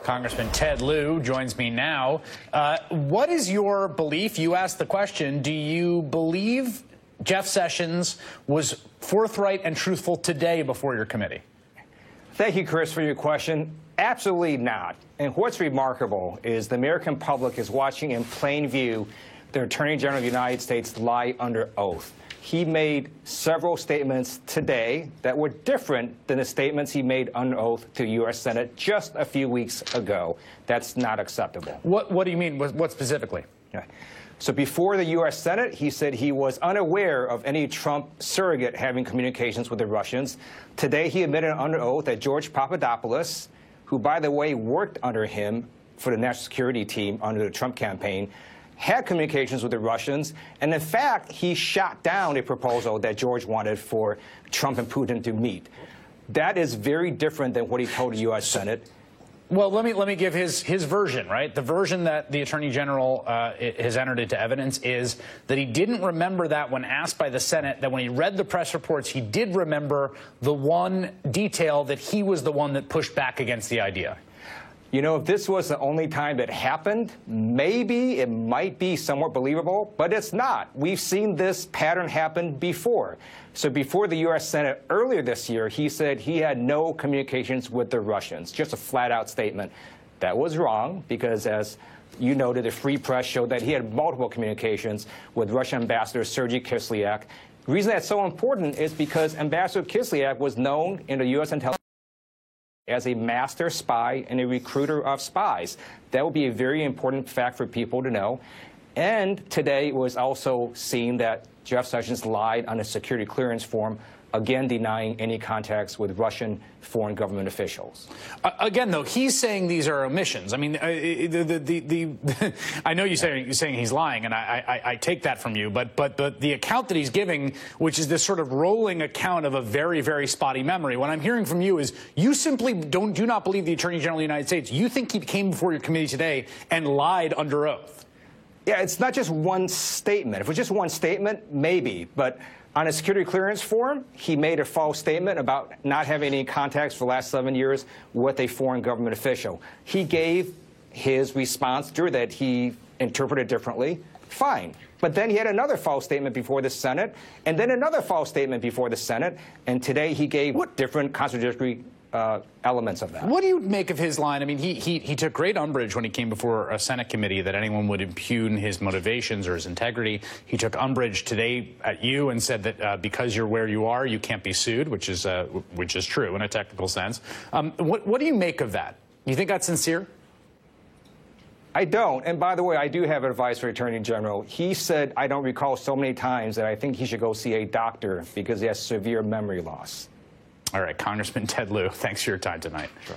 Congressman Ted Lieu joins me now. What is your belief? You asked the question, do you believe Jeff Sessions was forthright and truthful today before your committee? Thank you, Chris, for your question. Absolutely not. And what's remarkable is the American public is watching in plain view the Attorney General of the United States lie under oath. He made several statements today that were different than the statements he made under oath to the U.S. Senate just a few weeks ago. That's not acceptable. What do you mean? What specifically? Okay. So before the U.S. Senate, he said he was unaware of any Trump surrogate having communications with the Russians. Today, he admitted under oath that George Papadopoulos, who, by the way, worked under him for the national security team under the Trump campaign, had communications with the Russians. And in fact, he shot down a proposal that George wanted for Trump and Putin to meet. That is very different than what he told the U.S. Senate. Well, let me give his version, right? The version that the Attorney General has entered into evidence is that he didn't remember that when asked by the Senate, that when he read the press reports, he did remember the one detail that he was the one that pushed back against the idea. You know, if this was the only time that happened, maybe it might be somewhat believable, but it's not. We've seen this pattern happen before. So before the U.S. Senate earlier this year, he said he had no communications with the Russians, just a flat-out statement. That was wrong because, as you noted, the Free Press showed that he had multiple communications with Russian Ambassador Sergei Kislyak. The reason that's so important is because Ambassador Kislyak was known in the U.S. intelligence as a master spy and a recruiter of spies. That would be a very important fact for people to know. And today it was also seen that Jeff Sessions lied on a security clearance form, again denying any contacts with Russian foreign government officials. Again, though, he's saying these are omissions. I mean, I know you're saying he's lying, and I take that from you. But the account that he's giving, which is this sort of rolling account of a very, very spotty memory, what I'm hearing from you is you simply do not believe the Attorney General of the United States. You think he came before your committee today and lied under oath. Yeah, it's not just one statement. If it was just one statement, maybe. But on a security clearance form, he made a false statement about not having any contacts for the last 7 years with a foreign government official. He gave his response through that he interpreted differently. Fine. But then he had another false statement before the Senate, and then another false statement before the Senate. And today he gave different contradictory elements of that. What do you make of his line? I mean, he took great umbrage when he came before a Senate committee that anyone would impugn his motivations or his integrity. He took umbrage today at you and said that because you're where you are, you can't be sued, which is true in a technical sense. What do you make of that? You think that's sincere? I don't. And by the way, I do have advice for Attorney General. He said, I don't recall so many times that I think he should go see a doctor because he has severe memory loss. All right, Congressman Ted Lieu, thanks for your time tonight. Sure.